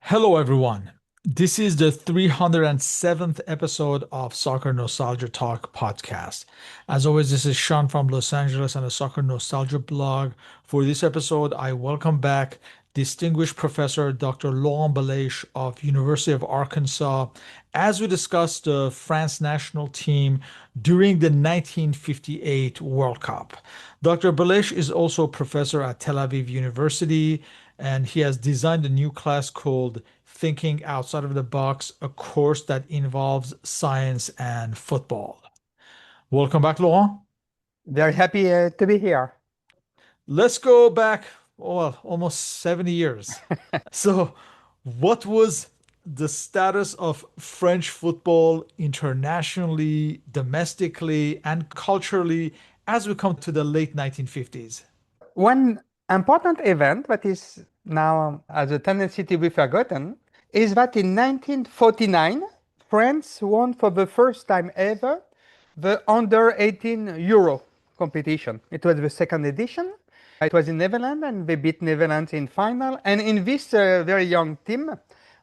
Hello, everyone. This is the 307th episode of Soccer Nostalgia Talk Podcast. As always, this is Sean from Los Angeles and the Soccer Nostalgia blog. For this episode, I welcome back distinguished professor Dr. Laurent Bellaiche of University of Arkansas as we discuss the France national team during the 1958 World Cup. Dr. Ballaiche is also a professor at Tel Aviv University, and he has designed a new class called Thinking Outside of the Box, a course that involves science and football. Welcome back, Laurent. Very happy to be here. Let's go back, well, almost 70 years. So, what was the status of French football internationally, domestically, and culturally as we come to the late 1950s? One important event that is now has a tendency to be forgotten is that in 1949, France won for the first time ever the under 18 Euro competition. It was the second edition. It was in Netherlands and they beat Netherlands in final. And in this very young team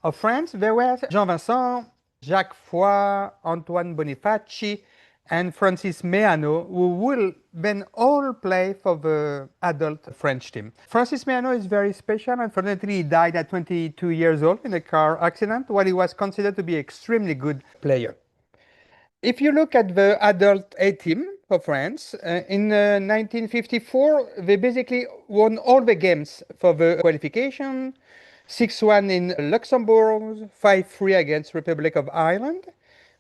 of France, there were Jean Vincent, Jacques Foy, Antoine Bonifaci, and Francis Meano, who will then all play for the adult French team. Francis Meano is very special. Unfortunately, he died at 22 years old in a car accident while he was considered to be an extremely good player. If you look at the adult A team for France, in 1954, they basically won all the games for the qualification, 6-1 in Luxembourg, 5-3 against Republic of Ireland,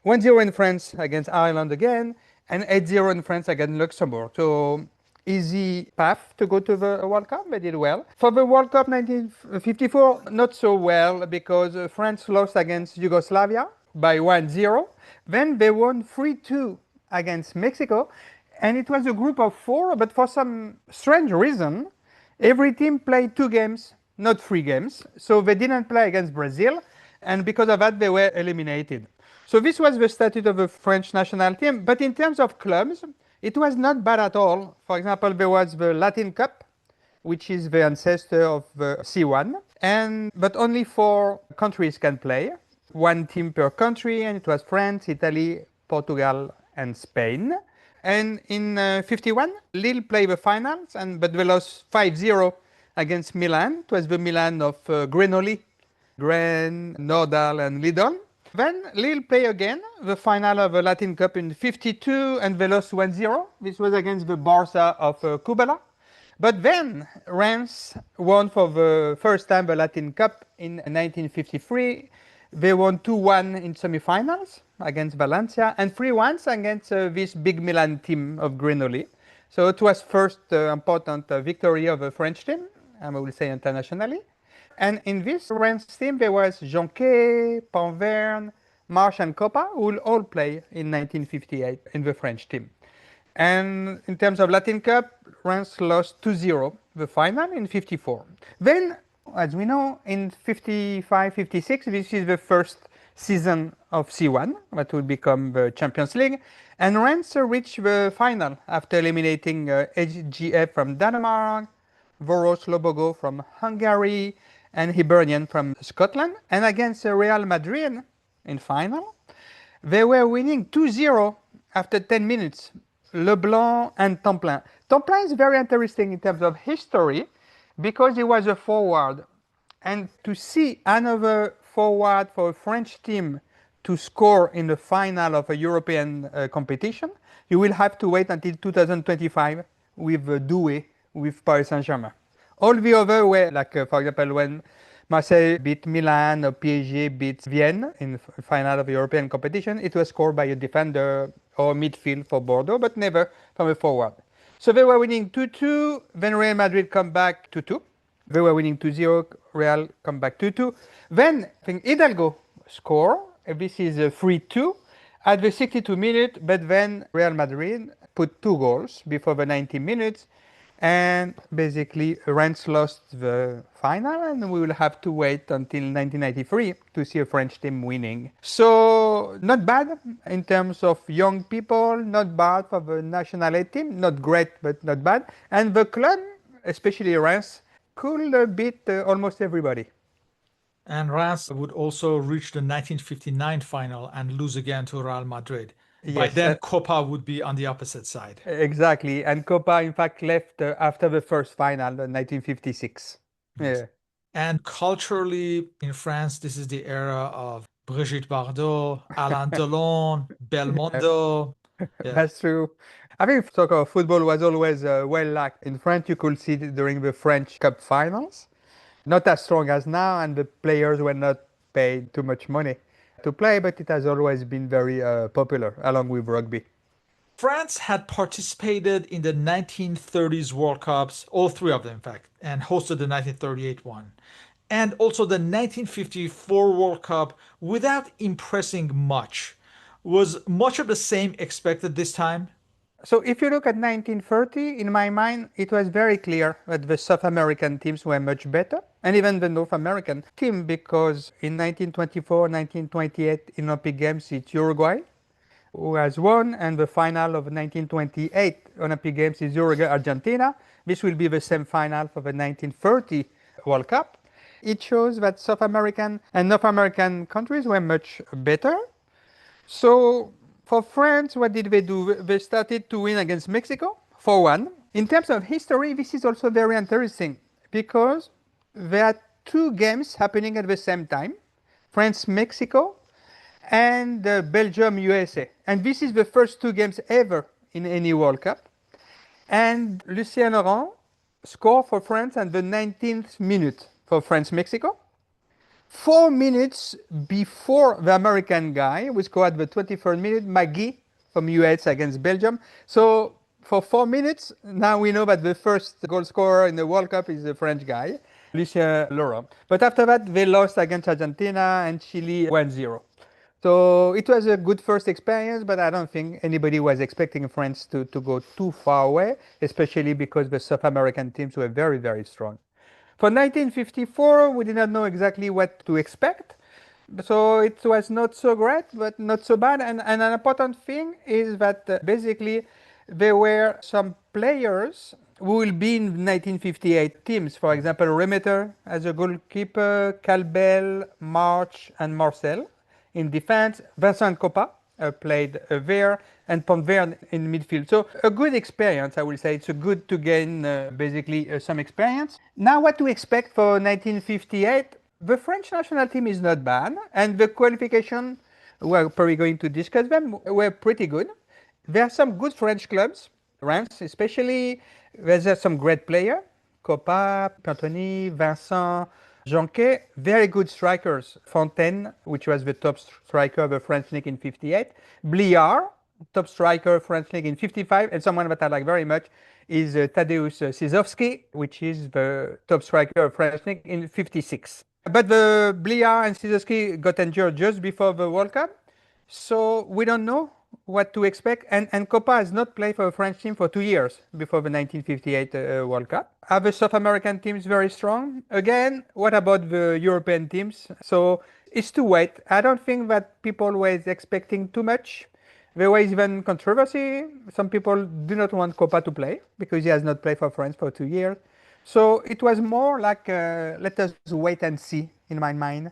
1-0 in France against Ireland again, and 8-0 in France against Luxembourg. So easy path to go to the World Cup. They did well. For the World Cup 1954, not so well because France lost against Yugoslavia by 1-0. Then they won 3-2 against Mexico. And it was a group of four, but for some strange reason, every team played two games, not three games. So they didn't play against Brazil. And because of that, they were eliminated. So this was the status of the French national team. But in terms of clubs, it was not bad at all. For example, there was the Latin Cup, which is the ancestor of the C1. But only four countries can play. One team per country, and it was France, Italy, Portugal, and Spain. And in 51, Lille played the finals, but they lost 5-0 against Milan. It was the Milan of Grenoli, Gren, Nordal, and Lidl. Then Lille played again the final of the Latin Cup in 52, and they lost 1-0. This was against the Barca of Kubala. But then Reims won for the first time the Latin Cup in 1953. They won 2-1 in semifinals against Valencia and 3-1 against this big Milan team of Grenoli. So it was first important victory of the French team, I will say internationally. And in this Reims team, there was Jonquet, Panverne, March, and Coppa, who will all play in 1958 in the French team. And in terms of Latin Cup, Reims lost 2-0 the final in 54. Then, as we know, in 55-56, this is the first season of C1 that will become the Champions League. And Reims reached the final after eliminating HGF from Denmark, Voros Lobogo from Hungary, and Hibernian from Scotland. And against Real Madrid in final, they were winning 2-0 after 10 minutes. Leblanc and Templin. Templin is very interesting in terms of history because he was a forward. And to see another forward for a French team to score in the final of a European competition, you will have to wait until 2025 with Doué with Paris Saint-Germain. All the other were, like for example, when Marseille beat Milan or PSG beat Vienne in the final of the European competition, it was scored by a defender or midfield for Bordeaux, but never from a forward. So they were winning 2-2, then Real Madrid come back 2-2. They were winning 2-0, Real come back 2-2. Then I think Hidalgo score, this is 3-2 at the 62 minute, but then Real Madrid put two goals before the 90 minutes. And basically, Reims lost the final, and we will have to wait until 1993 to see a French team winning. So, not bad in terms of young people, not bad for the national team, not great, but not bad. And the club, especially Reims, could beat almost everybody. And Reims would also reach the 1959 final and lose again to Real Madrid. By Yes, then, Copa would be on the opposite side. exactly. And Copa, in fact, left after the first final in 1956. Yes. Yeah. And culturally, in France, this is the era of Brigitte Bardot, Alain Delon, Yeah, Belmondo. Yeah. that's true. I think soccer football was always well liked. In France, you could see it during the French Cup finals. Not as strong as now, and the players were not paid too much money to play, but it has always been very popular along with rugby. France had participated in the 1930s World Cups, all three of them, in fact, and hosted the 1938 one, and also the 1954 World Cup without impressing much. Was much of the same expected this time? So if you look at 1930, in my mind, it was very clear that the South American teams were much better, and even the North American team, because in 1924, 1928 Olympic Games, it's Uruguay who has won, and the final of 1928 Olympic Games is Uruguay, Argentina. This will be the same final for the 1930 World Cup. It shows that South American and North American countries were much better. So for France, what did they do? They started to win against Mexico for one. In terms of history, this is also very interesting because there are two games happening at the same time: France, Mexico, and Belgium, USA. And this is the first two games ever in any World Cup. And Lucien Laurent scored for France at the 19th minute for France, Mexico. 4 minutes before the American guy, who scored the 23rd minute, McGee from US against Belgium. So for 4 minutes, now we know that the first goal scorer in the World Cup is the French guy, Lucien Laurent. But after that, they lost against Argentina and Chile 1-0. So it was a good first experience, but I don't think anybody was expecting France to go too far away, especially because the South American teams were very, very strong. For 1954, we did not know exactly what to expect. So it was not so great, but not so bad. And an important thing is that basically there were some players who will be in 1958 teams. For example, Remeter as a goalkeeper, Calbel, March, and Marcel in defense. Vincent Coppa played there, and Ponvert in midfield. So a good experience, I will say. It's a good to gain basically some experience. Now what to expect for 1958? The French national team is not bad, and the qualification, we're probably going to discuss them, were pretty good. There are some good French clubs, Reims especially. There's some great players, Coppa, Pantoni, Vincent, Jonquet, very good strikers. Fontaine, which was the top striker of the French league in 58. Bliard, top striker French league in 55. And someone that I like very much is Tadeusz Sizowski, which is the top striker of French league in 56. But the Bliard and Sizowski got injured just before the World Cup. So we don't know what to expect. And Copa has not played for the French team for 2 years before the 1958 World Cup. Are the South American teams very strong? Again, what about the European teams? So it's to wait. I don't think that people were expecting too much. There was even controversy. Some people do not want Copa to play because he has not played for France for 2 years. So it was more like let us wait and see in my mind.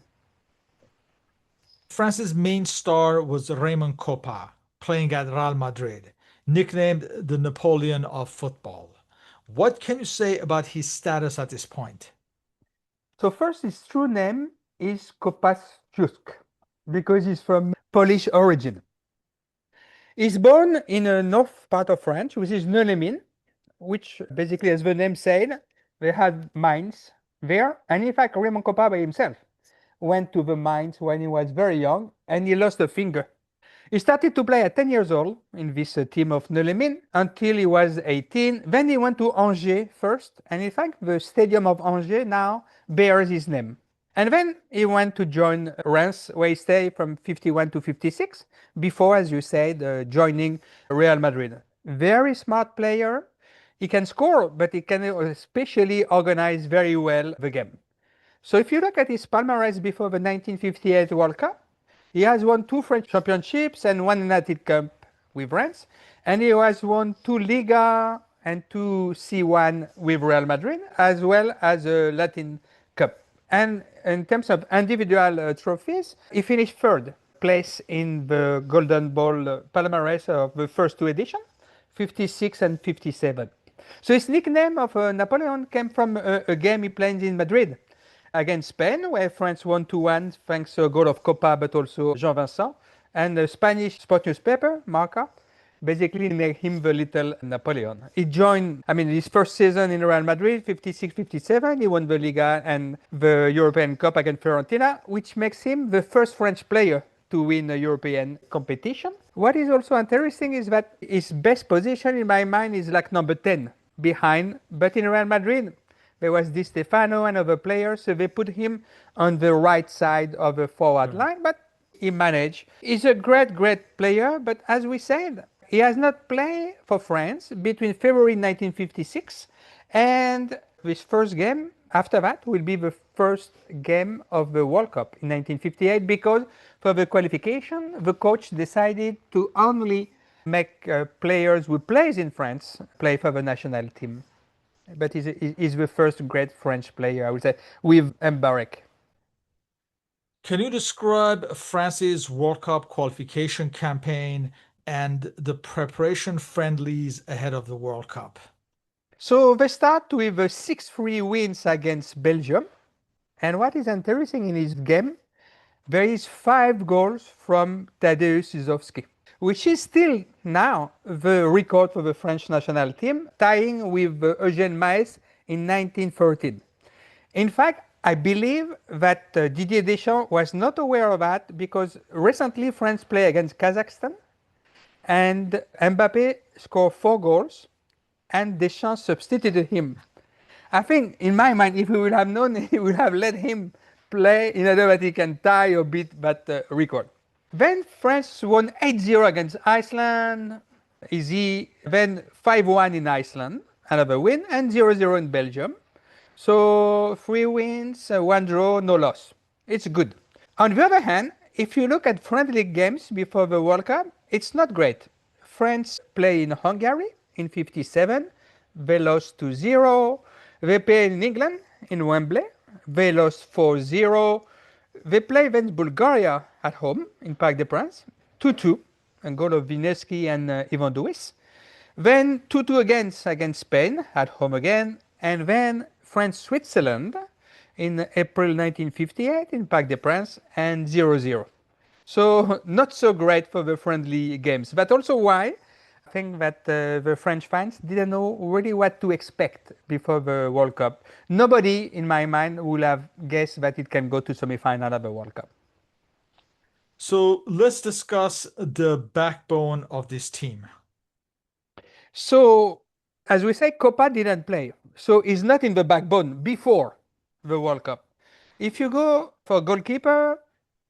France's main star was Raymond Kopa, playing at Real Madrid, nicknamed the Napoleon of football. What can you say about his status at this point? So first, his true name is Kopaszczuk because he's from Polish origin. He's born in a north part of France, which is Neulémin, which basically, as the name said, they had mines there. And in fact, Raymond Kopa by himself went to the mines when he was very young and he lost a finger. He started to play at 10 years old in this team of Neulémin until he was 18. Then he went to Angers first, and in fact, the stadium of Angers now bears his name. And then he went to join Reims, where he stayed from 51 to 56, before, as you said, joining Real Madrid. Very smart player. He can score, but he can especially organize very well the game. So if you look at his palmarès before the 1958 World Cup, he has won 2 French championships and 1 United Cup with Reims, and he has won 2 Liga and 2 C1 with Real Madrid, as well as a Latin Cup. And in terms of individual trophies, he finished third place in the Golden Ball palmarès of the first two editions, 56 and 57. So his nickname of Napoleon came from a game he played in Madrid against Spain, where France won 2-1 thanks to a goal of Copa, but also Jean Vincent. And the Spanish sport newspaper, Marca, basically named him the little Napoleon. He joined, his first season in Real Madrid, 56-57. He won the Liga and the European Cup against Fiorentina, which makes him the first French player to win a European competition. What is also interesting is that his best position in my mind is like number 10 behind, but in Real Madrid, there was Di Stefano and other players, so they put him on the right side of the forward line, but he managed. He's a great, great player, but as we said, he has not played for France between February 1956 and his first game after that will be the first game of the World Cup in 1958 because for the qualification, the coach decided to only make players who plays in France play for the national team. But he's the first great French player, I would say, with Mbarek. Can you describe France's World Cup qualification campaign and the preparation friendlies ahead of the World Cup? So they start with a 6-3 wins against Belgium. And what is interesting in this game, there is 5 goals from Tadeusz Zizowski, which is still now the record for the French national team, tying with Eugène Maes in 1913. In fact, I believe that Didier Deschamps was not aware of that because recently France played against Kazakhstan and Mbappé scored 4 goals and Deschamps substituted him. I think, in my mind, if he would have known, he would have let him play in order that he can tie or beat that record. Then France won 8-0 against Iceland, easy. Then 5-1 in Iceland, another win, and 0-0 in Belgium. So 3 wins, 1 draw, no loss. It's good. On the other hand, if you look at friendly games before the World Cup, it's not great. France play in Hungary in 57. They lost 2-0. They play in England in Wembley. They lost 4-0. They play against Bulgaria at home in Parc des Princes, 2-2, a goal of Vineski and Ivan Duis. Then 2-2 against Spain at home again, and then France-Switzerland in April 1958 in Parc des Princes and 0-0. So not so great for the friendly games, but also why I think that the French fans didn't know really what to expect before the World Cup. Nobody, in my mind, would have guessed that it can go to semi-final of the World Cup. So let's discuss the backbone of this team. So, as we say, Copa didn't play. So he's not in the backbone before the World Cup. If you go for goalkeeper,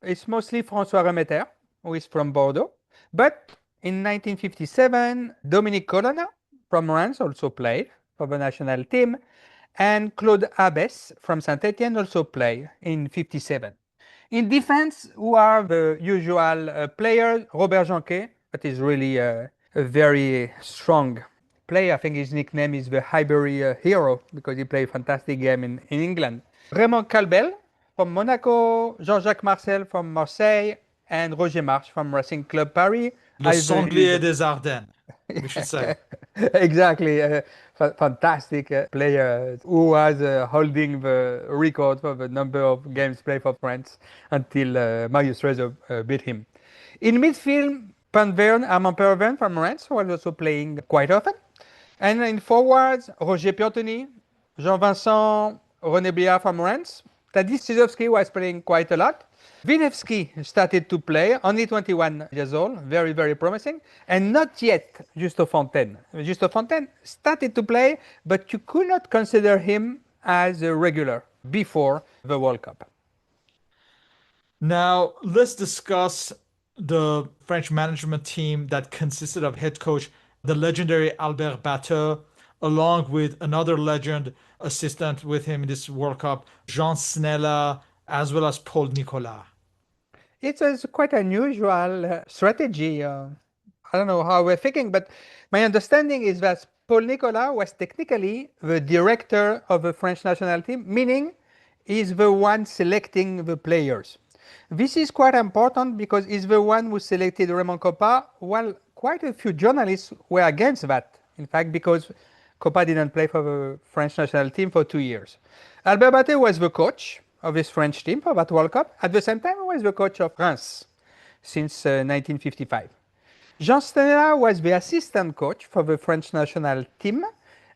it's mostly François Remeter, who is from Bordeaux. But in 1957, Dominique Colonna from France also played for the national team. And Claude Abbes from Saint-Etienne also played in 57. In defense, who are the usual players, Robert Janquet, that is really a very strong player. I think his nickname is the Highbury Hero because he played a fantastic game in England. Raymond Calbel from Monaco, Jean-Jacques Marcel from Marseille, and Roger March from Racing Club Paris. Le Sanglier des Ardennes, we should say. Exactly. Fantastic player who was holding the record for the number of games played for France until Marius Trezor beat him. In midfield, Armand Pervern from France was also playing quite often. And in forwards, Roger Piantoni, Jean-Vincent, René Biard from France. Tadeusz Zizowski was playing quite a lot. Vinevski started to play, only 21 years old, very, very promising, and not yet Justo Fontaine. Justo Fontaine started to play, but you could not consider him as a regular before the World Cup. Now, let's discuss the French management team that consisted of head coach, the legendary Albert Batteux, along with another legend assistant with him in this World Cup, Jean Snella, as well as Paul Nicolas. It's quite unusual strategy. I don't know how we're thinking, but my understanding is that Paul Nicolas was technically the director of the French national team, meaning is the one selecting the players. This is quite important because he's the one who selected Raymond Coppa, while quite a few journalists were against that, in fact, because Coppa didn't play for the French national team for 2 years. Albert Batté was the coach of this French team for that World Cup. At the same time, he was the coach of Reims since 1955. Jean Stella was the assistant coach for the French national team,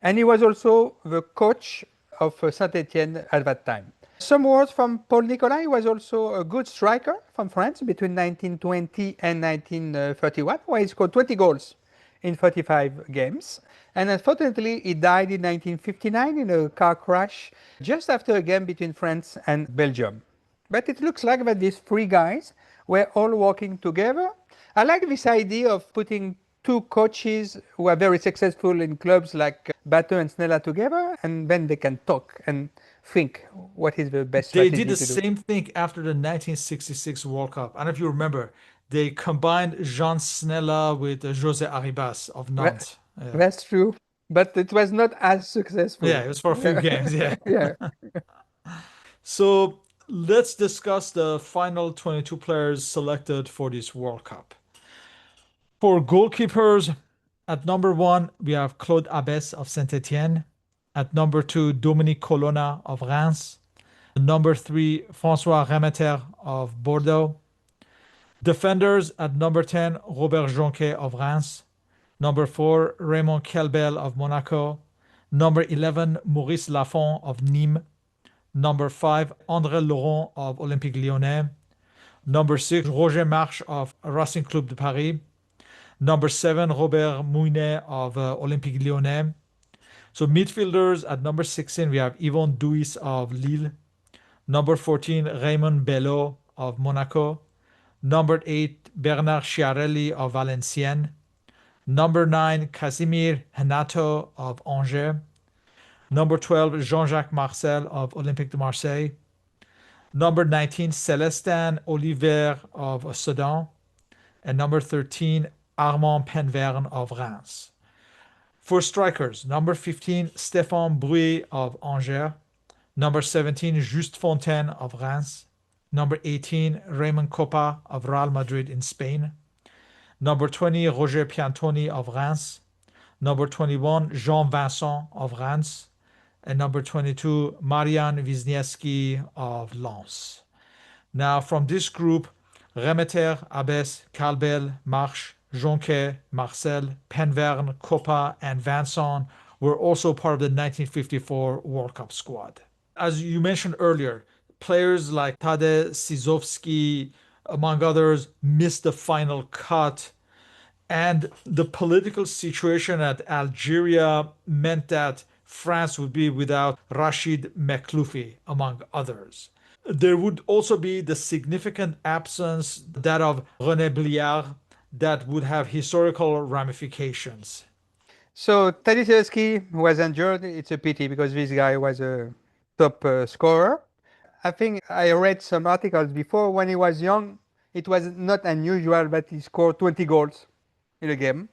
and he was also the coach of Saint-Étienne at that time. Some words from Paul Nicolas. He was also a good striker from France between 1920 and 1931, where he scored 20 goals in 35 games. And unfortunately, he died in 1959 in a car crash just after a game between France and Belgium. But it looks like that these three guys were all working together. I like this idea of putting two coaches who are very successful in clubs like Bateau and Snella together, and then they can talk and think what is the best They did strategy the to do. same thing after the 1966 World Cup. I don't know if you remember. They combined Jean Snella with José Arribas of That, Nantes. Yeah. that's true, but it was not as successful. Yeah, it was for a few games. Yeah. Yeah. So let's discuss the final 22 players selected for this World Cup. For goalkeepers, at number one, we have Claude Abbes of Saint-Étienne. At number two, Dominique Colonna of Reims. Number three, François Remeter of Bordeaux. Defenders at number 10, Robert Jonquet of Reims. Number 4, Raymond Kelbel of Monaco. Number 11, Maurice Lafont of Nîmes. Number 5, André Laurent of Olympique Lyonnais. Number 6, Roger March of Racing Club de Paris. Number 7, Robert Mouinet of Olympique Lyonnais. So midfielders at number 16, we have Yvon Douis of Lille. Number 14, Raymond Bello of Monaco. Number 8, Bernard Chiarelli of Valenciennes. Number 9, Casimir Henato of Angers. Number 12, Jean-Jacques Marcel of Olympique de Marseille. Number 19, Célestin Oliver of Sedan. And number 13, Armand Penverne of Reims. For strikers, number 15, Stéphane Bruy of Angers. Number 17, Just Fontaine of Reims. Number 18, Raymond Coppa of Real Madrid in Spain. Number 20, Roger Piantoni of Reims. Number 21, Jean Vincent of Reims. And number 22, Marian Wisniewski of Lens. Now, from this group, Remeter, Abbes, Calbel, March, Jonquet, Marcel, Penverne, Coppa, and Vincent were also part of the 1954 World Cup squad. As you mentioned earlier, players like Tadej Sizovsky, among others, missed the final cut. And the political situation at Algeria meant that France would be without Rachid Mekloufi, among others. There would also be the significant absence, that of René Bliard, that would have historical ramifications. So Tadej was injured. It's a pity because this guy was a top scorer. I think I read some articles before. When he was young, it was not unusual that he scored 20 goals in a game.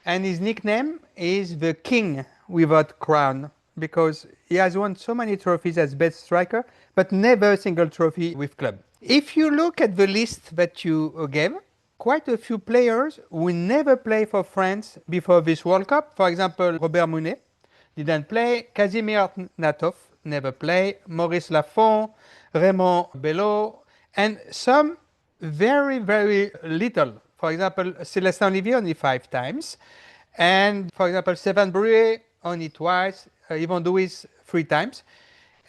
And his nickname is the King without crown because he has won so many trophies as best striker, but never a single trophy with club. If you look at the list that you gave, quite a few players who never play for France before this World Cup. For example, Robert Mounet didn't play, Casimir Natov never play, Maurice Lafont, Raymond Bello, and some very, very little. For example, Célestin Olivier only 5 times. And for example, Stéphane Bruy only twice, Yvon Douis 3 times.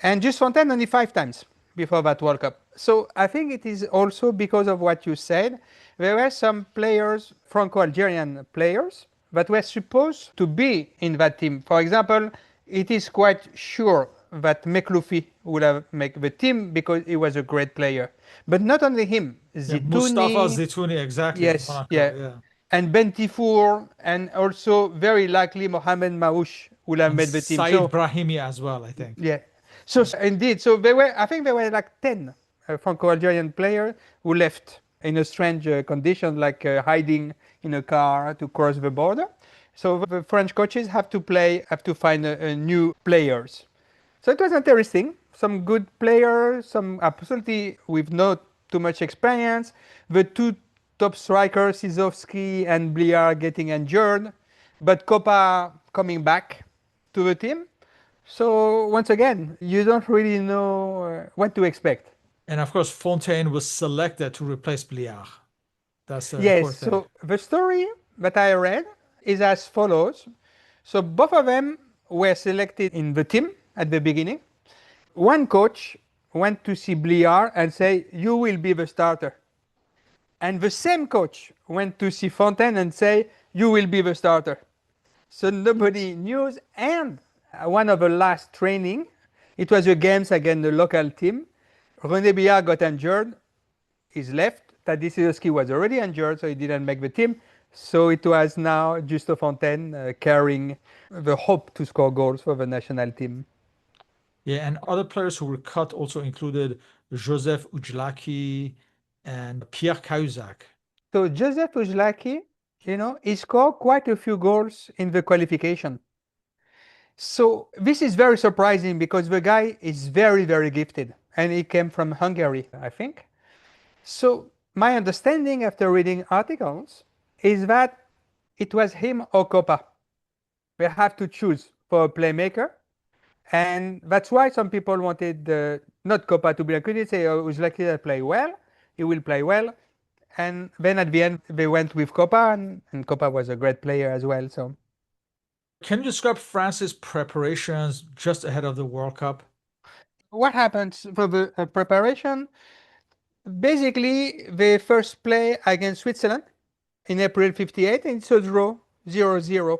And Just Fontaine only 5 times before that World Cup. So I think it is also because of what you said. There were some players, Franco-Algerian players, that were supposed to be in that team. For example, it is quite sure that Mekloufi would have made the team because he was a great player. But not only him, Yeah, Mustafa Zitouni, Zitouni, exactly, of yes, Monaco. yeah, Yeah. and Ben Tifour, and also very likely Mohamed Maouche would have And made the team. Said So Brahimi as well, I think. yeah, so indeed, so there were, I think there were like 10 Franco-Algerian players who left in a strange condition, like hiding in a car to cross the border. So the French coaches have to find new players. So it was interesting. Some good players, some absolutely with not too much experience. The two top strikers, Sizovsky and Bliar, getting injured, but Copa coming back to the team. So once again, you don't really know what to expect. And of course, Fontaine was selected to replace Bliard. That's the Yes, important thing. so the story that I read is as follows. So both of them were selected in the team at the beginning. One coach went to see Bliard and say, "You will be the starter." And the same coach went to see Fontaine and say, "You will be the starter." So nobody knew. And one of the last training, it was a games against the local team. René Bliard got injured. He's left. Tadisevsky was already injured, so he didn't make the team. So it was now Justo Fontaine carrying the hope to score goals for the national team. Yeah, and other players who were cut also included Joseph Ujlaki and Pierre Cahuzac. So Joseph Ujlaki, he scored quite a few goals in the qualification. So this is very surprising because the guy is very, very gifted. And he came from Hungary, I think. So my understanding after reading articles is that it was him or Copa. They have to choose for a playmaker. And that's why some people wanted not Copa to be like, could you say, oh, Ujlaki to play well? He will play well. And then at the end, they went with Copa, and Copa was a great player as well. So, Can you describe France's preparations just ahead of the World Cup? what happens for the preparation? Basically, they first play against Switzerland in April 58, and it's a draw 0-0.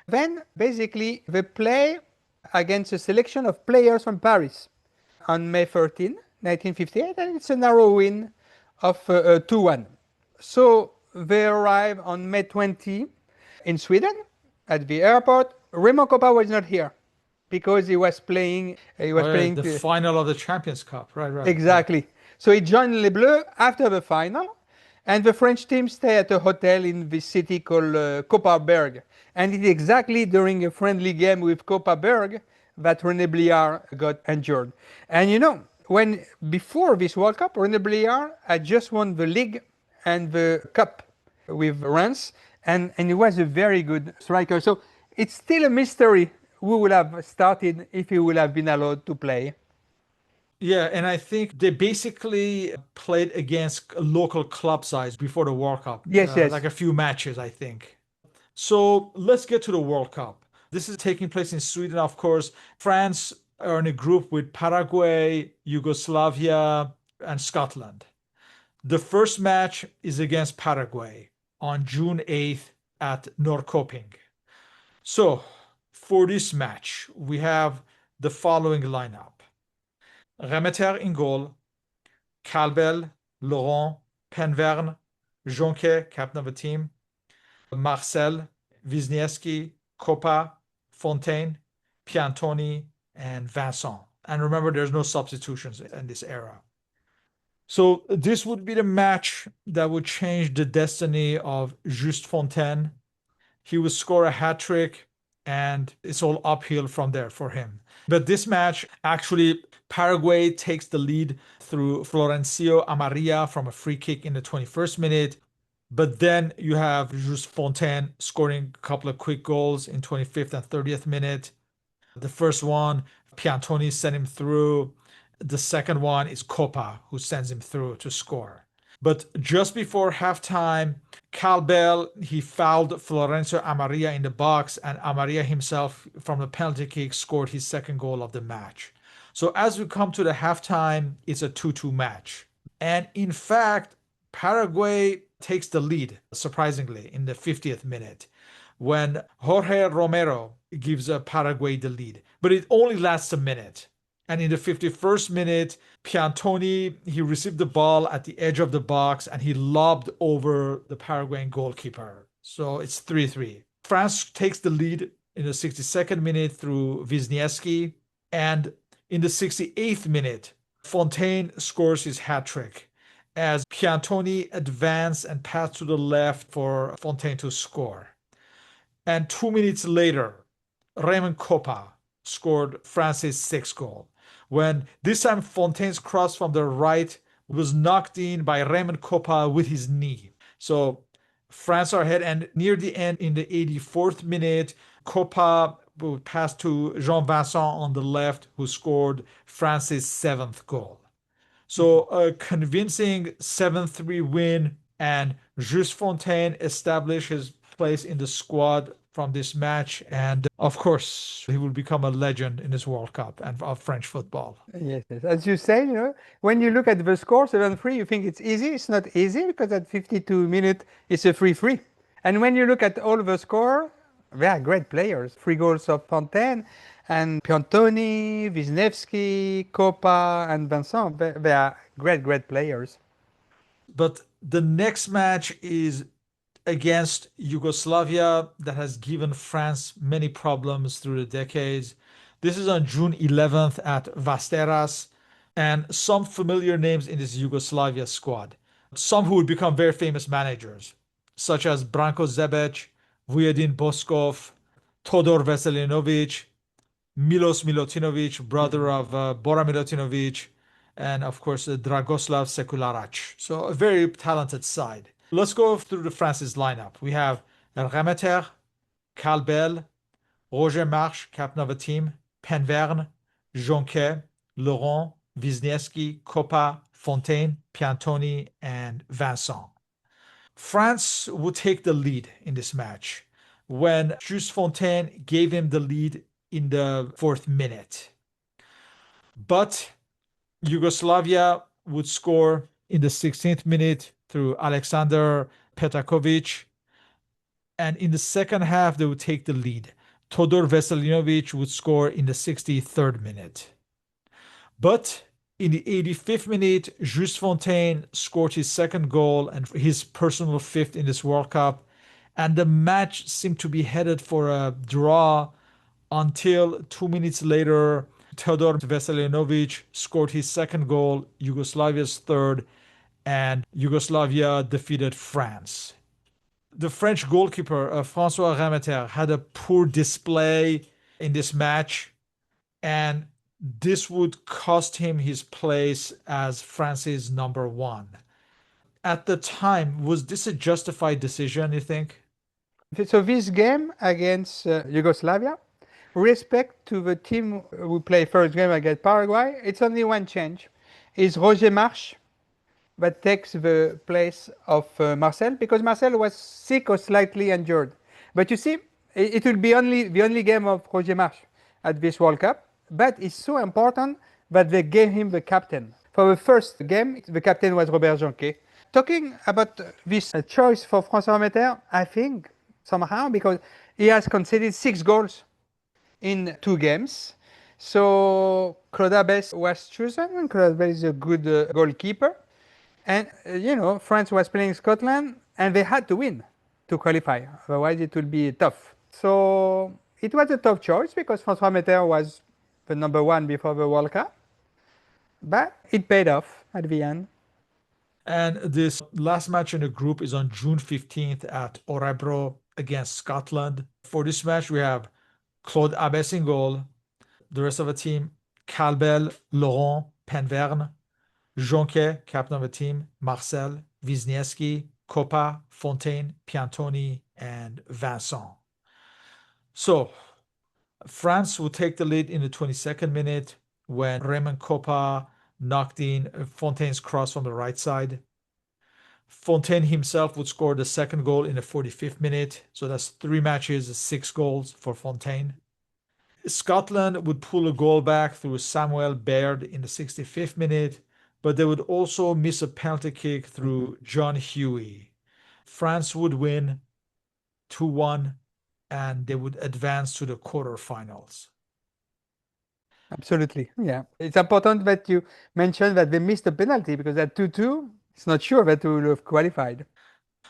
Then, basically, they play against a selection of players from Paris on May 13, 1958, and it's a narrow win of 2-1. So they arrive on May 20 in Sweden at the airport. Raymond Coppa was not here because he was playing. He Oh, was yeah, playing the to, final of the Champions Cup. Right. exactly. So he joined Les Bleus after the final, and the French team stay at a hotel in this city called Kopparberg. And it's exactly during a friendly game with Kopparberg that René Bliard got injured. And when before this World Cup, René Bliard had just won the league and the cup with Reims, and he was a very good striker. So it's still a mystery who would have started if he would have been allowed to play. Yeah, and I think they basically played against local club sides before the World Cup, Yes, like yes. a few matches, I think. So let's get to the World Cup. This is taking place in Sweden, of course. France are in a group with Paraguay, Yugoslavia, and Scotland. The first match is against Paraguay on June 8th at Norrköping. So for this match, we have the following lineup. Remeter in goal, Calbel, Laurent, Penverne, Jonque, captain of the team, Marcel, Wisniewski, Coppa, Fontaine, Piantoni, and Vincent. And remember, there's no substitutions in this era. So this would be the match that would change the destiny of Just Fontaine. He would score a hat trick, and it's all uphill from there for him. But this match, actually, Paraguay takes the lead through Florencio Amarilla from a free kick in the 21st minute. But then you have Just Fontaine scoring a couple of quick goals in 25th and 30th minute. The first one, Piantoni sent him through. The second one is Coppa who sends him through to score. But just before halftime, Calbel, he fouled Florencio Amarilla in the box, and Amarilla himself from the penalty kick scored his second goal of the match. So as we come to the halftime, it's a 2-2 match. And in fact, Paraguay takes the lead, surprisingly, in the 50th minute when Jorge Romero gives Paraguay the lead. But it only lasts a minute. And in the 51st minute, Piantoni, he received the ball at the edge of the box and he lobbed over the Paraguayan goalkeeper. So it's 3-3. France takes the lead in the 62nd minute through Wisniewski. And in the 68th minute, Fontaine scores his hat trick as Piantoni advanced and passed to the left for Fontaine to score. And 2 minutes later, Raymond Coppa scored France's sixth goal. When this time Fontaine's cross from the right was knocked in by Raymond Coppa with his knee. So France are ahead, and near the end, in the 84th minute, Coppa would pass to Jean Vincent on the left, who scored France's seventh goal. So a convincing 7-3 win, and Just Fontaine established his place in the squad from this match. And of course, he will become a legend in this World Cup and of French football. Yes, yes. As you say, when you look at the score 7-3, you think it's easy. It's not easy because at 52 minutes, it's a 3-3. And when you look at all the score, they are great players. Three goals of Fontaine and Piantoni, Wisniewski, Coppa, and Vincent. They are great, great players. But the next match is against Yugoslavia that has given France many problems through the decades. This is on June 11th at Vasteras, and some familiar names in this Yugoslavia squad. Some who would become very famous managers, such as Branko Zebec, Vujadin Boskov, Todor Veselinovic, Milos Milutinovic, brother of Bora Milutinovic, and of course Dragoslav Sekularac. So a very talented side. Let's go through the France's lineup. We have Remeter, Calbel, Roger March, captain of the team, Penverne, Jonquet, Laurent, Wisniewski, Coppa, Fontaine, Piantoni, and Vincent. France would take the lead in this match when Just Fontaine gave him the lead in the fourth minute. But Yugoslavia would score in the 16th minute through Alexander Petakovic. And in the second half, they would take the lead. Todor Veselinovic would score in the 63rd minute. But in the 85th minute, Just Fontaine scored his second goal and his personal fifth in this World Cup. And the match seemed to be headed for a draw until 2 minutes later, Todor Veselinovic scored his second goal, Yugoslavia's third, and Yugoslavia defeated France. The French goalkeeper, François Remeter, had a poor display in this match, and this would cost him his place as France's number one. At the time, was this a justified decision, you think? So this game against Yugoslavia, respect to the team who play first game against Paraguay, it's only one change. It's Roger March that takes the place of Marcel because Marcel was sick or slightly injured. But you see, it will be only the only game of Roger March at this World Cup. But it's so important that they gave him the captain. For the first game, the captain was Robert Jonquet. Talking about this choice for François Remeter, I think somehow because he has conceded 6 goals in 2 games. So Claude Abbes was chosen, and Claude Abbes is a good goalkeeper. And, France was playing Scotland, and they had to win to qualify. Otherwise, it would be tough. So it was a tough choice because François Metter was the number one before the World Cup. But it paid off at the end. And this last match in the group is on June 15th at Orebro against Scotland. For this match, we have Claude Abbes in goal. The rest of the team, Calbel, Laurent, Penverne, Jonquet, captain of the team, Marcel, Wisniewski, Coppa, Fontaine, Piantoni, and Vincent. So France will take the lead in the 22nd minute when Raymond Coppa knocked in Fontaine's cross from the right side. Fontaine himself would score the second goal in the 45th minute. So that's 3 matches, 6 goals for Fontaine. Scotland would pull a goal back through Samuel Baird in the 65th minute, but they would also miss a penalty kick through John Huey. France would win 2-1, and they would advance to the quarterfinals. Absolutely, yeah. It's important that you mentioned that they missed a penalty because at 2-2, it's not sure that they will have qualified.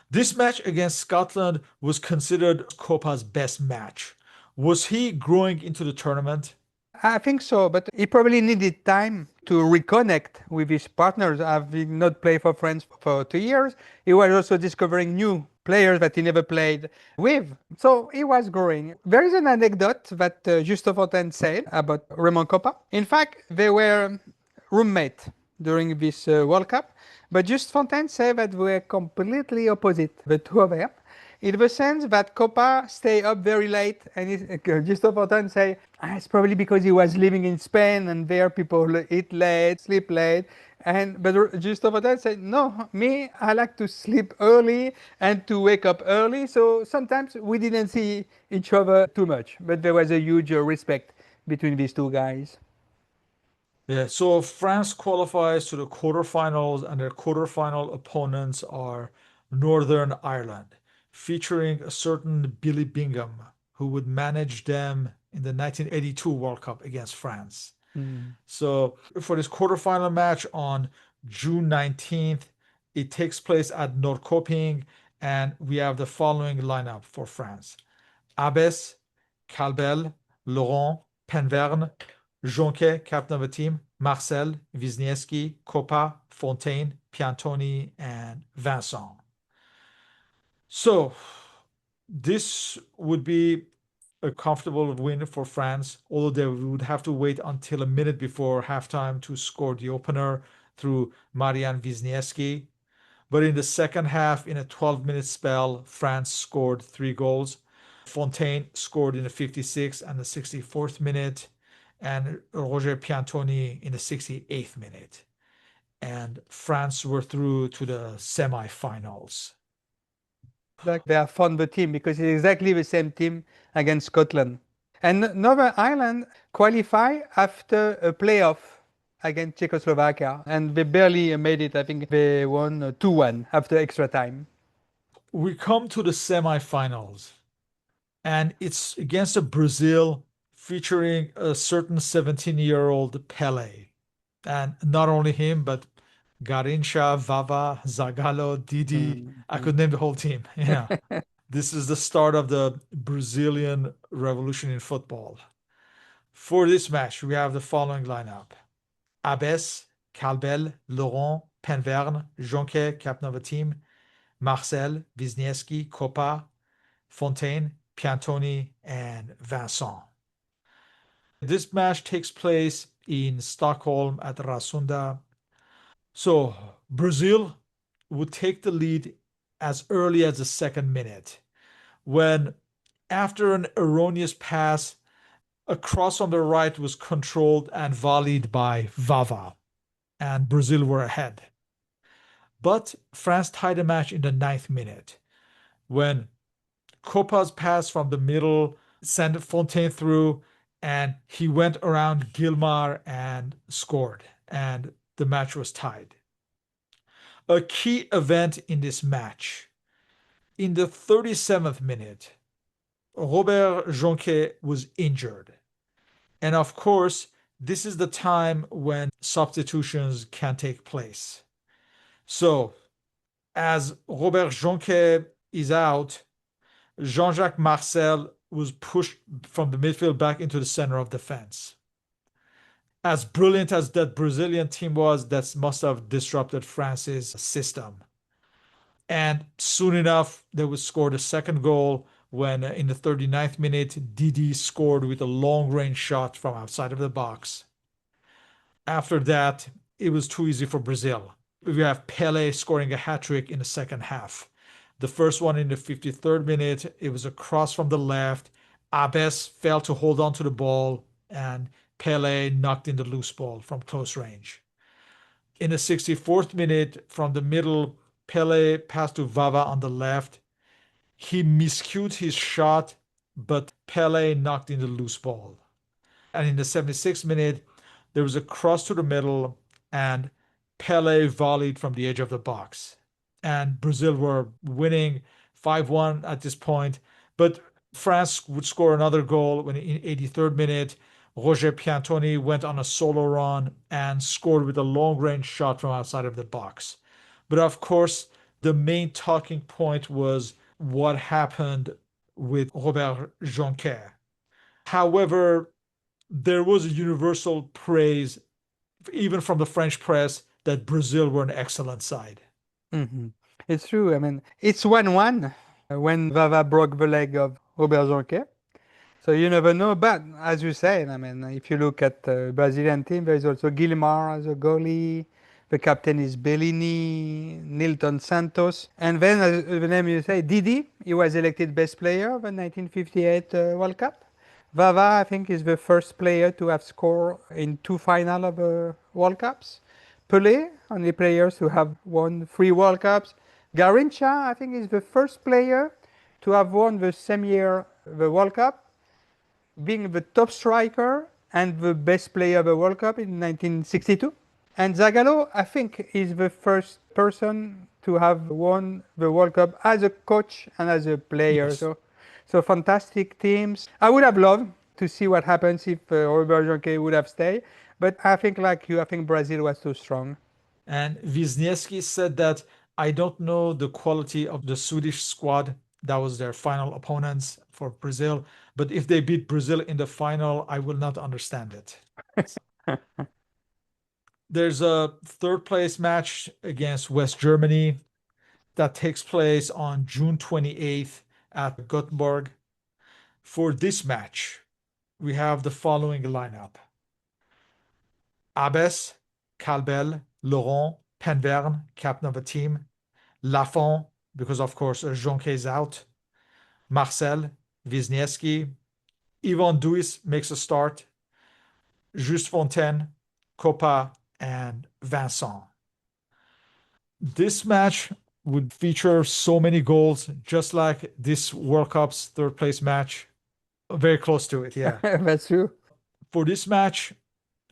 This match against Scotland was considered Coppa's best match. Was he growing into the tournament? I think so, but he probably needed time to reconnect with his partners. Having not played for France for 2 years, he was also discovering new players that he never played with. So he was growing. There is an anecdote that Juste Fontaine said about Raymond Coppa. In fact, they were roommates during this World Cup, but Juste Fontaine said that they were completely opposite, the two of them. In the sense that Coppa stay up very late, and Juste Fontaine say, it's probably because he was living in Spain and there people eat late, sleep late. And but Juste Fontaine said, no, me, I like to sleep early and to wake up early. So sometimes we didn't see each other too much, but there was a huge respect between these two guys. Yeah, so France qualifies to the quarterfinals, and their quarterfinal opponents are Northern Ireland, featuring a certain Billy Bingham, who would manage them in the 1982 World Cup against France. Mm. So for this quarterfinal match on June 19th, it takes place at Norrköping, and we have the following lineup for France. Abbes, Calbel, Laurent, Penverne, Jonquet, captain of the team, Marcel, Wisniewski, Coppa, Fontaine, Piantoni, and Vincent. So this would be a comfortable win for France, although they would have to wait until a minute before halftime to score the opener through Marian Wisniewski. But in the second half, in a 12-minute spell, France scored 3 goals. Fontaine scored in the 56th and the 64th minute, and Roger Piantoni in the 68th minute. And France were through to the semifinals. Like they have found the team because it's exactly the same team against Scotland. And Northern Ireland qualify after a playoff against Czechoslovakia, and they barely made it. I think they won 2-1 after extra time. We come to the semifinals, and it's against a Brazil featuring a certain 17-year-old Pele. And not only him, but Garincha, Vava, Zagallo, Didi. I Mm. could name the whole team. Yeah. This is the start of the Brazilian revolution in football. For this match, we have the following lineup. Abbes, Calbel, Laurent, Penverne, Jonquet, captain of the team, Marcel, Wisniewski, Coppa, Fontaine, Piantoni, and Vincent. This match takes place in Stockholm at Rasunda. So Brazil would take the lead as early as the second minute when, after an erroneous pass, a cross on the right was controlled and volleyed by Vava, and Brazil were ahead. But France tied the match in the ninth minute when Copa's pass from the middle sent Fontaine through, and he went around Gilmar and scored, and the match was tied. A key event in this match. In the 37th minute, Robert Jonquet was injured. And of course, this is the time when substitutions can take place. So, as Robert Jonquet is out, Jean-Jacques Marcel was pushed from the midfield back into the center of defense. As brilliant as that Brazilian team was, that must have disrupted France's system. And soon enough, they would score the second goal when, in the 39th minute, Didi scored with a long range shot from outside of the box. After that, it was too easy for Brazil. We have Pele scoring a hat trick in the second half. The first one in the 53rd minute, it was a cross from the left. Abes failed to hold on to the ball, and Pele knocked in the loose ball from close range. In the 64th minute, from the middle, Pele passed to Vava on the left. He miscued his shot, but Pele knocked in the loose ball. And in the 76th minute, there was a cross to the middle, and Pele volleyed from the edge of the box. And Brazil were winning 5-1 at this point. But France would score another goal when, in 83rd minute, Roger Piantoni went on a solo run and scored with a long range shot from outside of the box. But of course, the main talking point was what happened with Robert Jonquet. However, there was a universal praise, even from the French press, that Brazil were an excellent side. Mm-hmm. It's true. I mean, it's 1-1 when Vava broke the leg of Robert Jonquet. So you never know. But as you said, I mean, if you look at the Brazilian team, there is also Gilmar as a goalie. The captain is Bellini, Nilton Santos. And then, as the name you say, Didi, he was elected best player of the 1958 World Cup. Vava, I think, is the first player to have scored in two final of World Cups. Pelé, only players who have won three World Cups. Garincha, I think, is the first player to have won the same year the World Cup, being the top striker and the best player of the World Cup in 1962. And Zagallo, I think, is the first person to have won the World Cup as a coach and as a player. Yes. So fantastic teams. I would have loved to see what happens if Robert Jonquet would have stayed. But I think, like you, I think Brazil was too strong. And Wisniewski said that I don't know the quality of the Swedish squad. That was their final opponents for Brazil. But if they beat Brazil in the final, I will not understand it. There's a third place match against West Germany that takes place on June 28th at Gothenburg. For this match, we have the following lineup: Abes, Calbel, Laurent, Penverne, captain of the team, Lafont, because of course Jonquet is out, Marcel, Wisniewski, Yvon Duis makes a start, Just Fontaine, Copa, and Vincent. This match would feature so many goals, just like this World Cup's third place match. Very close to it, yeah. That's true. For this match,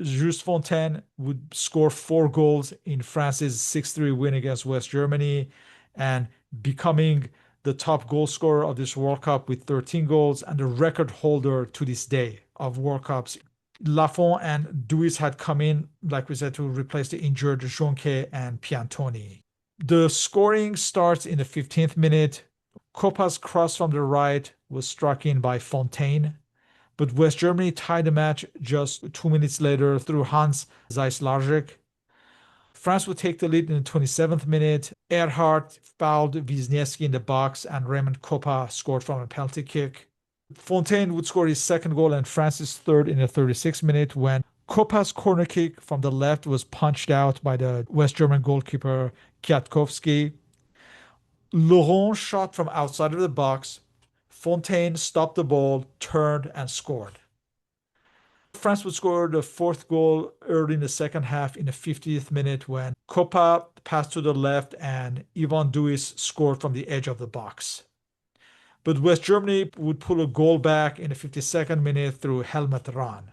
Just Fontaine would score 4 goals in France's 6-3 win against West Germany and becoming the top goal scorer of this World Cup with 13 goals and the record holder to this day of World Cups. Lafont and Duis had come in, like we said, to replace the injured Jonquet and Piantoni. The scoring starts in the 15th minute. Copa's cross from the right was struck in by Fontaine, but West Germany tied the match just 2 minutes later through Hans Zeislarczyk. France would take the lead in the 27th minute. Erhardt fouled Wisniewski in the box, and Raymond Kopa scored from a penalty kick. Fontaine would score his second goal and France's third in the 36th minute when Kopa's corner kick from the left was punched out by the West German goalkeeper Kwiatkowski. Laurent shot from outside of the box. Fontaine stopped the ball, turned, and scored. France would score the fourth goal early in the second half in the 50th minute when Copa passed to the left and Yvon Duis scored from the edge of the box. But West Germany would pull a goal back in the 52nd minute through Helmut Rahn.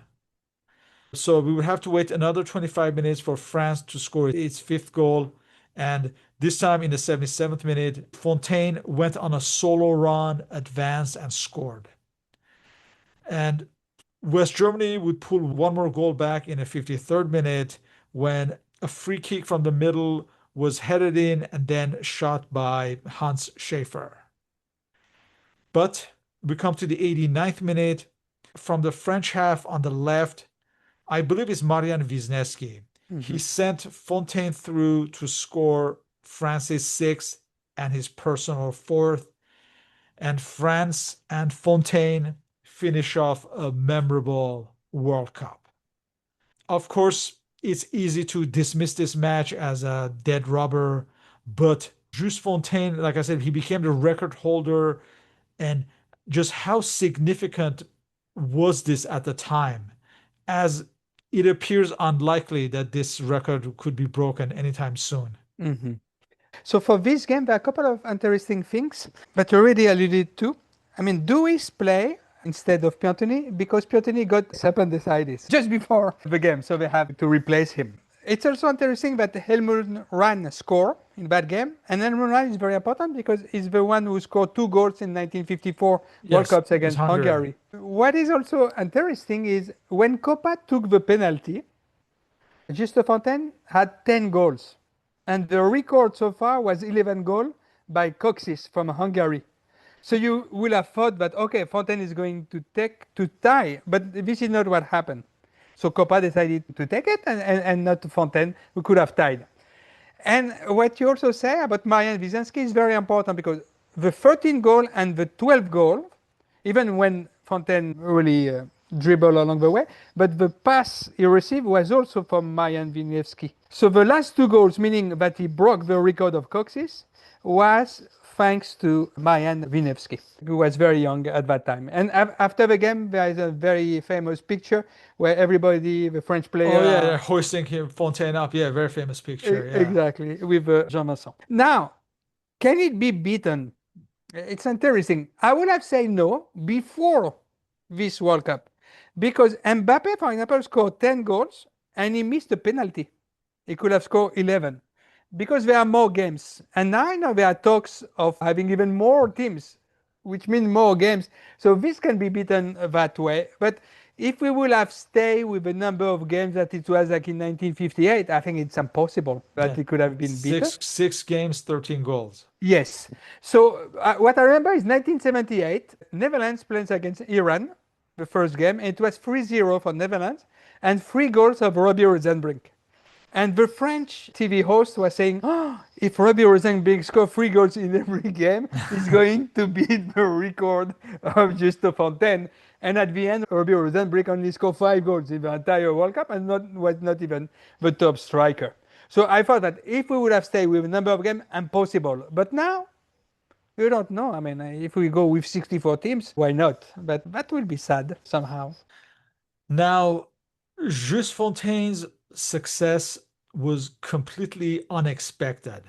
So we would have to wait another 25 minutes for France to score its fifth goal. And this time in the 77th minute, Fontaine went on a solo run, advanced, and scored. And West Germany would pull one more goal back in the 53rd minute when a free kick from the middle was headed in and then shot by Hans Schäfer. But we come to the 89th minute. From the French half on the left, I believe it's Marian Wisniewski. He sent Fontaine through to score France's sixth and his personal fourth. And France and Fontaine finish off a memorable World Cup. Of course, it's easy to dismiss this match as a dead rubber, but Just Fontaine, like I said, he became the record holder. And just how significant was this at the time, as it appears unlikely that this record could be broken anytime soon. Mm-hmm. So for this game, there are a couple of interesting things that you already alluded to. I mean, Duis play instead of Piantoni because Piantoni got appendicitis just before the game, so they have to replace him. It's also interesting that Helmut Rahn scored in that game, and Helmut Rahn is very important because he's the one who scored 2 goals in 1954 World Cups against Hungary. What is also interesting is when Copa took the penalty, Juste Fontaine had 10 goals. And the record so far was 11 goals by Coxis from Hungary. So you will have thought that, okay, Fontaine is going to tie, but this is not what happened. So Copa decided to take it and not Fontaine, who could have tied. And what you also say about Marian Wyszynski is very important because the 13 goal and the 12 goal, even when Fontaine really dribbled along the way, but the pass he received was also from Marian Wyszynski. So the last two goals, meaning that he broke the record of Cox's, was thanks to Marian Wyszynski, who was very young at that time. And after the game, there is a very famous picture where everybody, the French Oh player, yeah, they're are hoisting him Fontaine up. Yeah, very famous picture. Yeah. exactly with Jean Vincent. Now, can it be beaten? It's interesting. I would have said no before this World Cup because Mbappe, for example, scored 10 goals and he missed a penalty. He could have scored 11 because there are more games. And now I know there are talks of having even more teams, which means more games. So this can be beaten that way. But if we will have stayed with the number of games that it was like in 1958, I think it's impossible that Yeah. it could have been beaten. Six games, 13 goals. Yes. So what I remember is 1978, Netherlands plays against Iran, the first game, and it was 3-0 for Netherlands and three goals of Robbie Rosenbrink. And the French TV host was saying, oh, if Robbie Rosenbrink scores three goals in every game, he's going to beat the record of Juste Fontaine. And at the end, Robbie Rosenbrink only scored five goals in the entire World Cup and was not even the top striker. So I thought that if we would have stayed with a number of games, impossible. But now, you don't know. I mean, if we go with 64 teams, why not? But that will be sad somehow. Now, Just Fontaine's success was completely unexpected,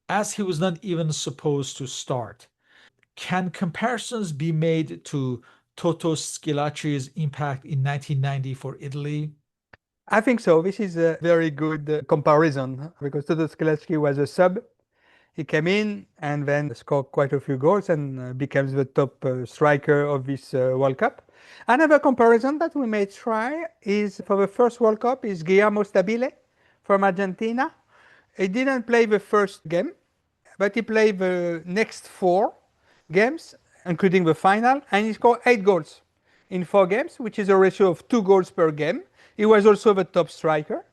as he was not even supposed to start. Can comparisons be made to Toto Schillaci's impact in 1990 for Italy? I think so. This is a very good comparison because Toto Schillaci was a sub. He came in and then scored quite a few goals and becomes the top striker of this World Cup. Another comparison that we may try is for the first World Cup is Guillermo Stabile from Argentina. He didn't play the first game, but he played the next four games, including the final, and he scored 8 goals in 4 games, which is a ratio of 2 goals per game. He was also the top striker.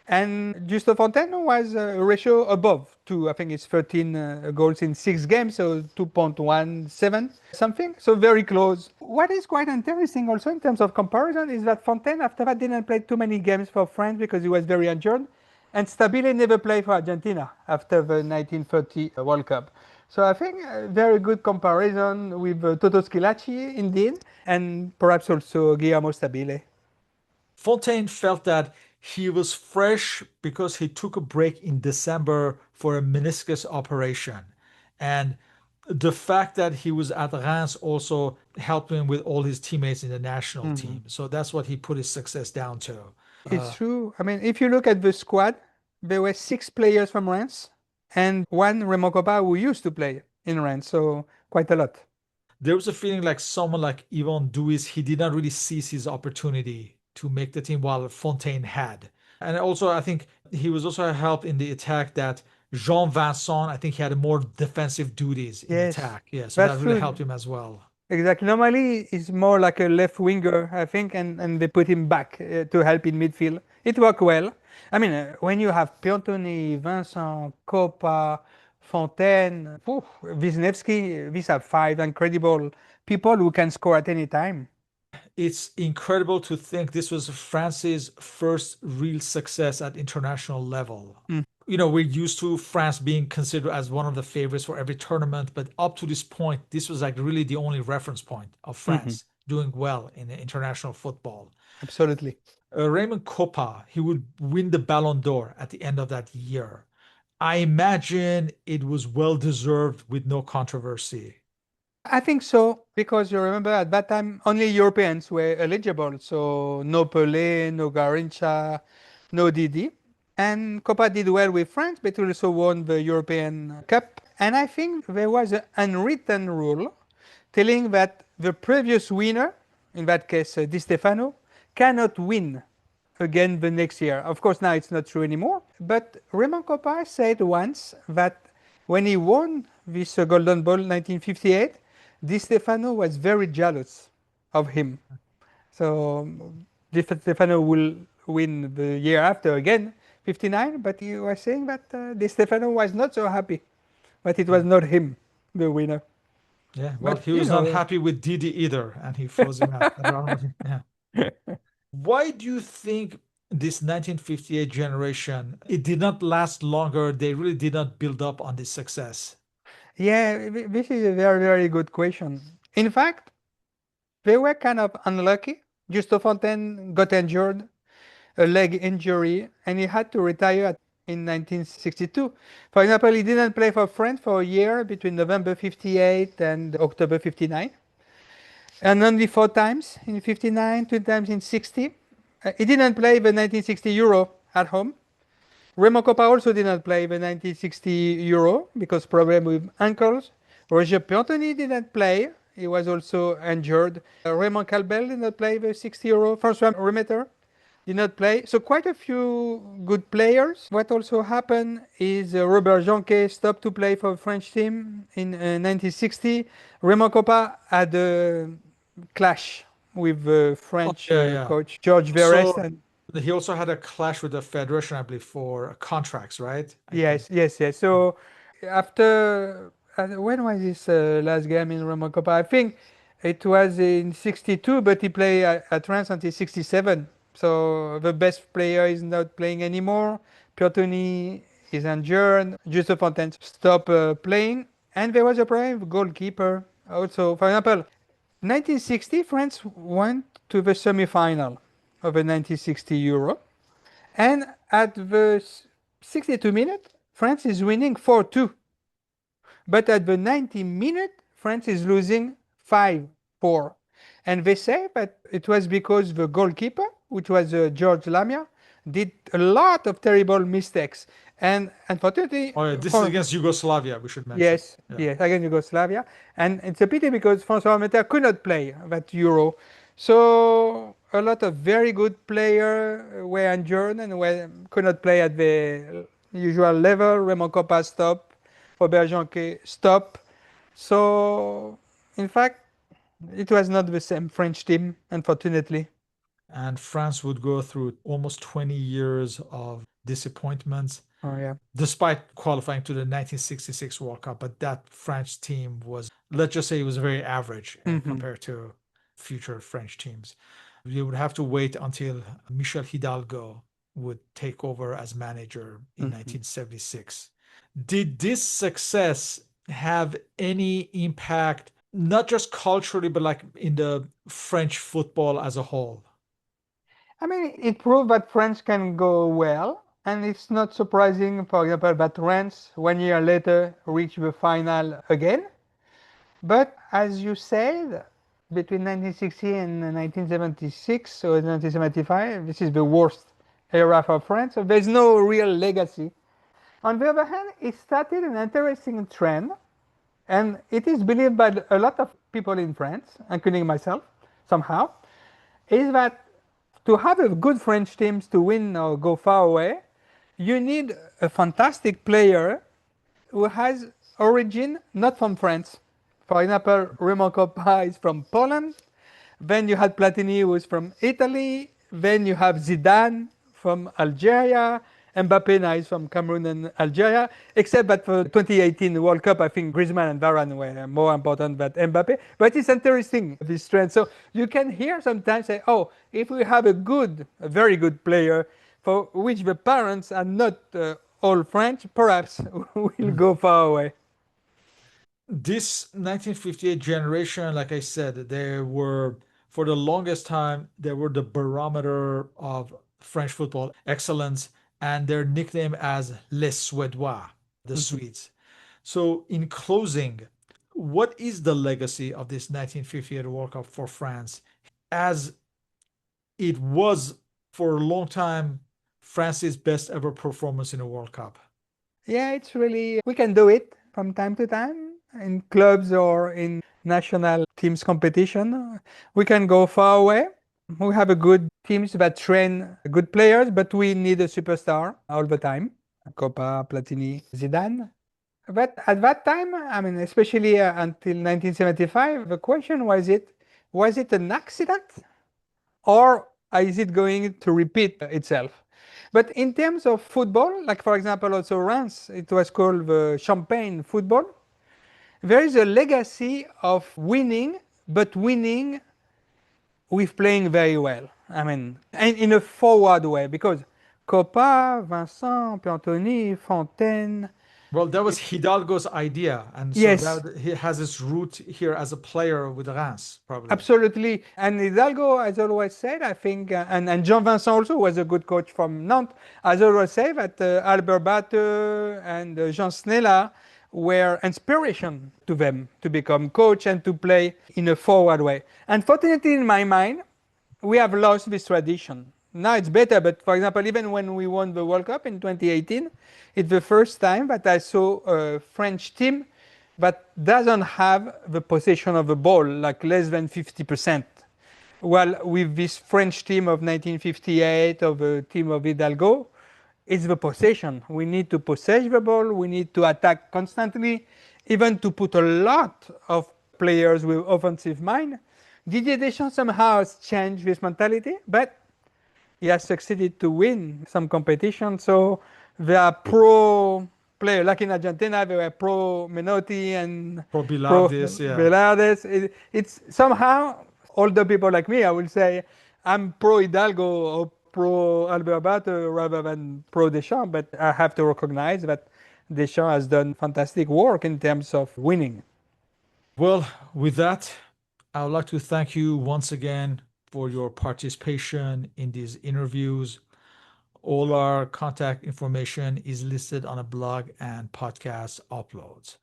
And Giusto Fontaine was a ratio above 2. I think it's 13 goals in 6 games, so 2.17 something. So very close. What is quite interesting also in terms of comparison is that Fontaine after that didn't play too many games for France because he was very injured. And Stabile never played for Argentina after the 1930 World Cup. So I think a very good comparison with Toto Schillaci indeed, and perhaps also Guillermo Stabile. Fontaine felt that he was fresh because he took a break in December for a meniscus operation. And the fact that he was at Reims also helped him with all his teammates in the national Mhm. team. So that's what he put his success down to. It's true. I mean, if you look at the squad, there were 6 players from Reims and one Raymond Kopa who used to play in Reims, so quite a lot. There was a feeling like someone like Yvon Duis, he did not really seize his opportunity to make the team while Fontaine had. And also, I think he was also a help in the attack that Jean Vincent, I think he had more defensive duties in Yes, attack. Yeah, so that that's really helped true. him as well. Exactly. Normally, he's more like a left winger, I think, and they put him back to help in midfield. It worked well. I mean, when you have Piantoni, Vincent, Copa, Fontaine, Wisniewski, these are 5 incredible people who can score at any time. It's incredible to think this was France's first real success at international level. Mm. We're used to France being considered as one of the favorites for every tournament, but up to this point, this was like really the only reference point of Mhm. France doing well in international football. Absolutely. Raymond Kopa, he would win the Ballon d'Or at the end of that year. I imagine it was well deserved with no controversy. I think so, because you remember at that time only Europeans were eligible. So no Pelé, no Garincha, no Didi. And Copa did well with France, but also won the European Cup. And I think there was an unwritten rule telling that the previous winner, in that case Di Stefano, cannot win again the next year. Of course, now it's not true anymore. But Raymond Kopa said once that when he won this Golden Ball 1958, Di Stefano was very jealous of him. So Di Stefano will win the year after again, 59, but he was saying that Di Stefano was not so happy, but it was Yeah. not him, the winner. Yeah. Well, But he was not happy with Didi either, and he froze him out. I don't know. Yeah. Why do you think this 1958 generation, it did not last longer? They really did not build up on this success. Yeah, this is a very, very good question. In fact, they were kind of unlucky. Justo Fontaine got injured, a leg injury, and he had to retire in 1962. For example, he didn't play for France for a year between November 58 and October 59, and only four times in 59, two times in 60. He didn't play the 1960 Euro at home. Raymond Coppa also did not play the 1960 Euro because problem with ankles. Roger Piantoni didn't play. He was also injured. Raymond Calbel did not play the 60 Euro. François Remeter did not play. So quite a few good players. What also happened is Robert Jonquet stopped to play for the French team in 1960. Raymond Coppa had a clash with the Oh, French yeah, yeah. coach Georges Verest, So and he also had a clash with the federation, I believe, for contracts, right? I think. yes, yes, yes. So after when was his last game in Roman Copa? I think it was in '62, but he played at Reims until '67. So the best player is not playing anymore. Piotoni is injured. Juste Fontaine stopped playing, and there was a problem with goalkeeper. Also, for example, 1960, France went to the semi-final of the 1960 Euro. And at the 62 minute, France is winning 4-2. But at the 90 minute, France is losing 5-4. And they say that it was because the goalkeeper, which was George Lamia, did a lot of terrible mistakes. And unfortunately, Oh, yeah. This is for against Yugoslavia, we should mention. yes, Yeah. yes, against Yugoslavia. And it's a pity because François Meter could not play that Euro. So a lot of very good players were injured and could not play at the usual level. Raymond Coppa stopped, Robert Jonquet stopped. So, in fact, it was not the same French team, unfortunately. And France would go through almost 20 years of disappointments Oh, yeah. despite qualifying to the 1966 World Cup. But that French team was, let's just say, it was very average Hmm. compared to future French teams. You would have to wait until Michel Hidalgo would take over as manager in Hmm. 1976. Did this success have any impact, not just culturally, but like in the French football as a whole? I mean, it proved that French can go well, and it's not surprising, for example, that France, 1 year later, reached the final again. But as you said, between 1960 and 1976 or 1975, this is the worst era for France. So there's no real legacy. On the other hand, it started an interesting trend, and it is believed by a lot of people in France, including myself, somehow, is that to have a good French teams to win or go far away, you need a fantastic player who has origin not from France. For example, Raymond Coppa is from Poland. Then you had Platini, who is from Italy. Then you have Zidane from Algeria. Mbappe now is from Cameroon and Algeria. Except that for 2018 World Cup, I think Griezmann and Varane were more important than Mbappe. But it's interesting, this trend. So you can hear sometimes say, oh, if we have a very good player, for which the parents are not all French, perhaps we'll Mm. go far away. This 1958 generation, like I said, they were, for the longest time, they were the barometer of French football excellence, and their nickname as Les Suédois, the Mhm. Swedes. So, in closing, what is the legacy of this 1958 World Cup for France, as it was for a long time France's best ever performance in a World Cup? Yeah, it's really, we can do it from time to time in clubs or in national teams competition. We can go far away. We have a good teams that train good players, but we need a superstar all the time. Copa, Platini, Zidane. But at that time, I mean, especially until 1975, the question was it an accident or is it going to repeat itself? But in terms of football, like for example, also Reims, it was called the Champagne football. There is a legacy of winning, but winning with playing very well. I mean, and in a forward way, because Copa, Vincent, Piantoni, Fontaine, Well, that was Hidalgo's idea, and so yes, that he has its root here as a player with Reims, probably. absolutely. And Hidalgo has always said, I think, and Jean Vincent also was a good coach from Nantes, has always said that Albert Batte and Jean Snella were inspiration to them to become coach and to play in a forward way. Unfortunately, in my mind, we have lost this tradition. Now it's better, but for example, even when we won the World Cup in 2018, it's the first time that I saw a French team that doesn't have the possession of the ball, like less than 50%. Well, with this French team of 1958, of the team of Hidalgo, it's the possession. We need to possess the ball, we need to attack constantly, even to put a lot of players with offensive mind. Didier Deschamps somehow has changed this mentality, but he has succeeded to win some competition. So they are pro players. Like in Argentina, they were pro Menotti and For pro Bilardis, yeah. Velardes. It's somehow older people like me, I will say, I'm pro Hidalgo or pro Albert Bato rather than pro Deschamps. But I have to recognize that Deschamps has done fantastic work in terms of winning. Well, with that, I would like to thank you once again for your participation in these interviews. All our contact information is listed on a blog and podcast uploads.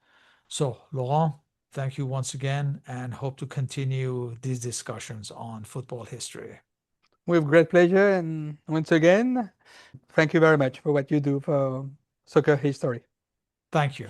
So, Laurent, thank you once again and hope to continue these discussions on football history. With great pleasure. And once again, thank you very much for what you do for soccer history. Thank you.